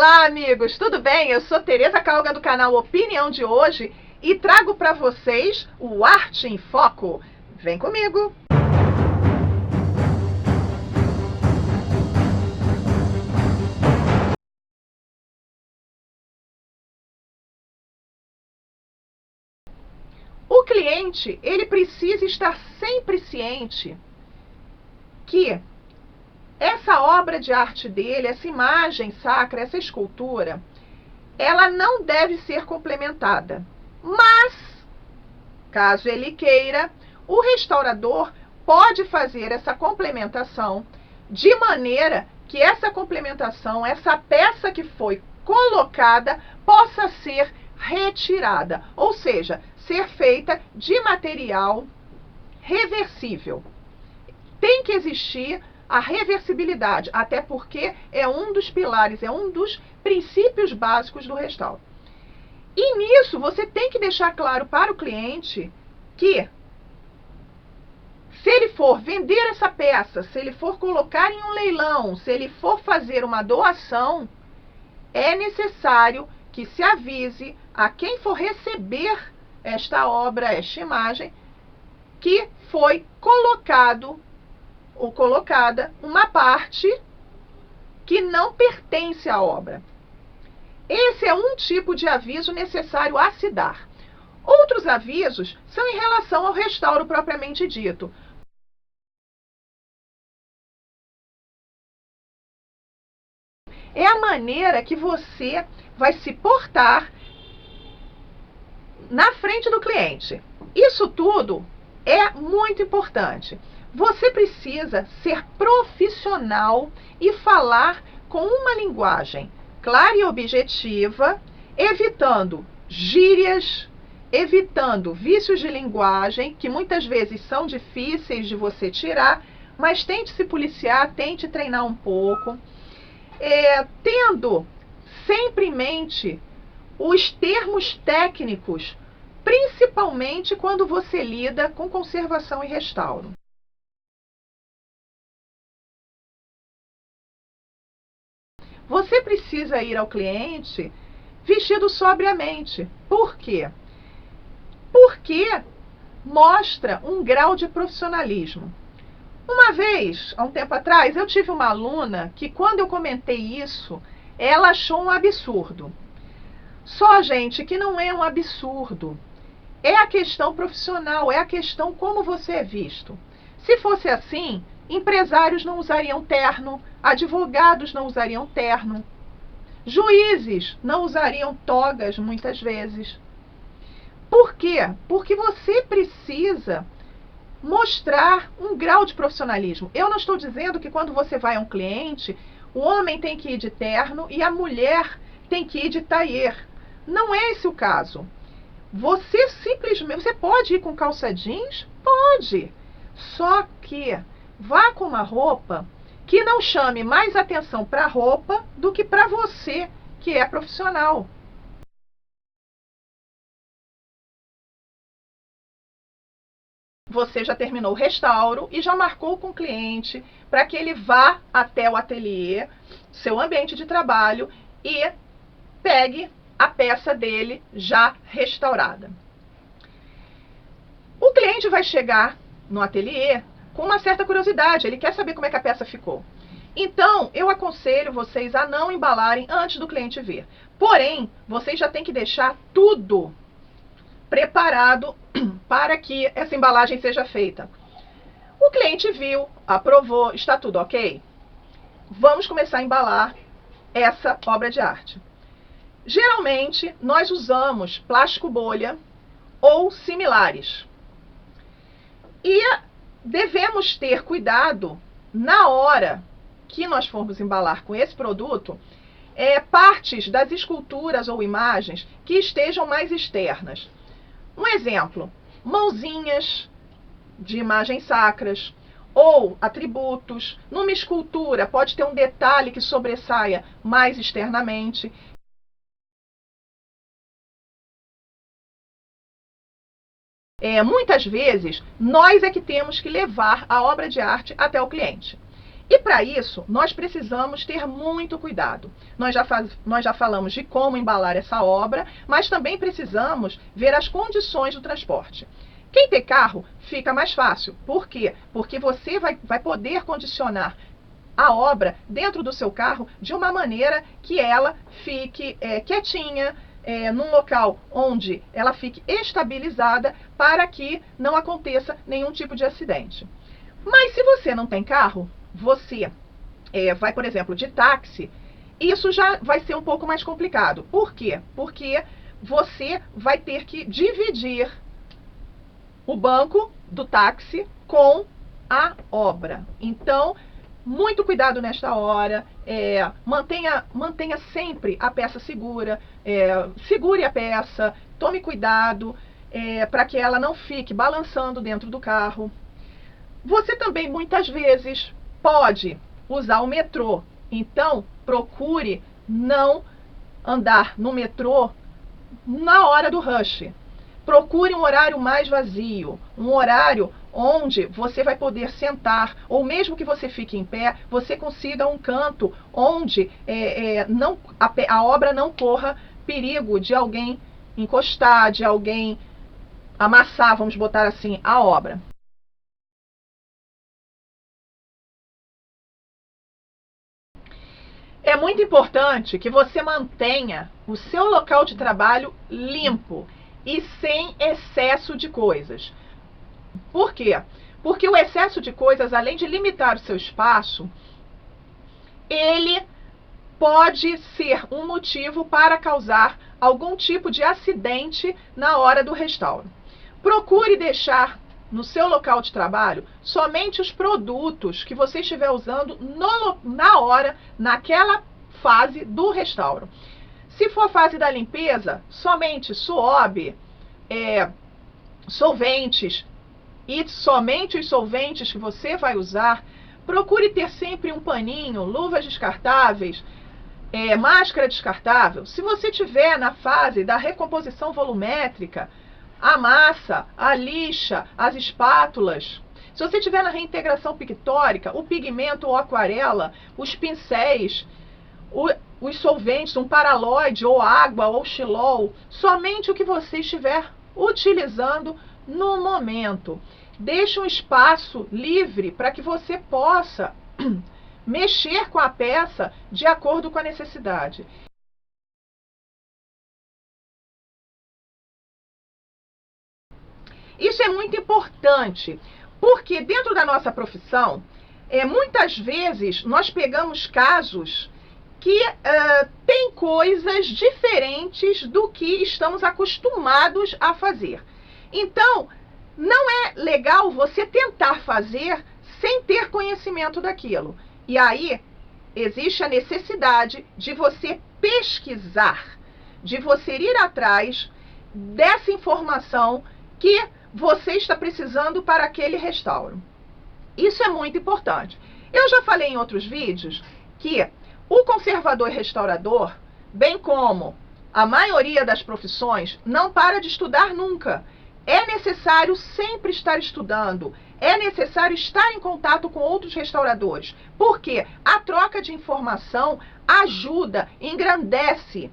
Olá, amigos, tudo bem? Eu sou Tereza Calga do canal Opinião de Hoje e trago para vocês o Arte em Foco. Vem comigo! O cliente, ele precisa estar sempre ciente que essa obra de arte dele, essa imagem sacra, essa escultura, ela não deve ser complementada. Mas, caso ele queira, o restaurador pode fazer essa complementação de maneira que essa complementação, essa peça que foi colocada, possa ser retirada, ou seja, ser feita de material reversível. Tem que existir a reversibilidade, até porque é um dos pilares, é um dos princípios básicos do restauro. E nisso você tem que deixar claro para o cliente que, se ele for vender essa peça, se ele for colocar em um leilão, se ele for fazer uma doação, é necessário que se avise a quem for receber esta obra, esta imagem, que foi colocado ou colocada uma parte que não pertence à obra. Esse é um tipo de aviso necessário a se dar. Outros avisos são em relação ao restauro propriamente dito. É a maneira que você vai se portar na frente do cliente. Isso tudo é muito importante. Você precisa ser profissional e falar com uma linguagem clara e objetiva, evitando gírias, evitando vícios de linguagem, que muitas vezes são difíceis de você tirar, mas tente se policiar, tente treinar um pouco. Tendo sempre em mente os termos técnicos, principalmente quando você lida com conservação e restauro. Você precisa ir ao cliente vestido sobriamente. Por quê? Porque mostra um grau de profissionalismo. Uma vez, há um tempo atrás, eu tive uma aluna que, quando eu comentei isso, ela achou um absurdo. Só, gente, que não é um absurdo. É a questão profissional, é a questão como você é visto. Se fosse assim, empresários não usariam terno, advogados não usariam terno, juízes não usariam togas muitas vezes. Por quê? Porque você precisa mostrar um grau de profissionalismo. Eu não estou dizendo que quando você vai a um cliente, o homem tem que ir de terno e a mulher tem que ir de tailleur. Não é esse o caso. Você simplesmente, você pode ir com calça jeans? Pode. Só que vá com uma roupa que não chame mais atenção para a roupa do que para você, que é profissional. Você já terminou o restauro e já marcou com o cliente para que ele vá até o ateliê, seu ambiente de trabalho, e pegue a peça dele já restaurada. O cliente vai chegar no ateliê com uma certa curiosidade, ele quer saber como é que a peça ficou. Então, eu aconselho vocês a não embalarem antes do cliente ver. Porém, vocês já têm que deixar tudo preparado para que essa embalagem seja feita. O cliente viu, aprovou, está tudo ok? Vamos começar a embalar essa obra de arte. Geralmente, nós usamos plástico bolha ou similares. E devemos ter cuidado na hora que nós formos embalar com esse produto, partes das esculturas ou imagens que estejam mais externas. Um exemplo, mãozinhas de imagens sacras ou atributos. Numa escultura pode ter um detalhe que sobressaia mais externamente. Muitas vezes, nós é que temos que levar a obra de arte até o cliente. E para isso, nós precisamos ter muito cuidado. Nós já falamos de como embalar essa obra, mas também precisamos ver as condições do transporte. Quem tem carro fica mais fácil. Por quê? Porque você vai poder condicionar a obra dentro do seu carro de uma maneira que ela fique quietinha, num local onde ela fique estabilizada para que não aconteça nenhum tipo de acidente. Mas se você não tem carro, você vai, por exemplo, de táxi, isso já vai ser um pouco mais complicado. Por quê? Porque você vai ter que dividir o banco do táxi com a obra. Então, muito cuidado nesta hora, mantenha sempre a peça segura, segure a peça, tome cuidado para que ela não fique balançando dentro do carro. Você também muitas vezes pode usar o metrô, então procure não andar no metrô na hora do rush. Procure um horário mais vazio, um horário onde você vai poder sentar, ou mesmo que você fique em pé, você consiga um canto onde a obra não corra perigo de alguém encostar, de alguém amassar, vamos botar assim, a obra. É muito importante que você mantenha o seu local de trabalho limpo e sem excesso de coisas. Por quê? Porque o excesso de coisas, além de limitar o seu espaço, ele pode ser um motivo para causar algum tipo de acidente na hora do restauro. Procure deixar no seu local de trabalho somente os produtos que você estiver usando na hora, naquela fase do restauro. Se for a fase da limpeza, somente suob, solventes e somente os solventes que você vai usar. Procure ter sempre um paninho, luvas descartáveis, máscara descartável. Se você estiver na fase da recomposição volumétrica, a massa, a lixa, as espátulas. Se você estiver na reintegração pictórica, o pigmento ou aquarela, os pincéis, os solventes, um paraloide ou água ou xilol, somente o que você estiver utilizando no momento. Deixe um espaço livre para que você possa mexer com a peça de acordo com a necessidade. Isso é muito importante, porque dentro da nossa profissão, muitas vezes nós pegamos casos que têm coisas diferentes do que estamos acostumados a fazer. Então, não é legal você tentar fazer sem ter conhecimento daquilo. E aí, existe a necessidade de você pesquisar, de você ir atrás dessa informação que você está precisando para aquele restauro. Isso é muito importante. Eu já falei em outros vídeos que o conservador e restaurador, bem como a maioria das profissões, não para de estudar nunca. É necessário sempre estar estudando, é necessário estar em contato com outros restauradores, porque a troca de informação ajuda, engrandece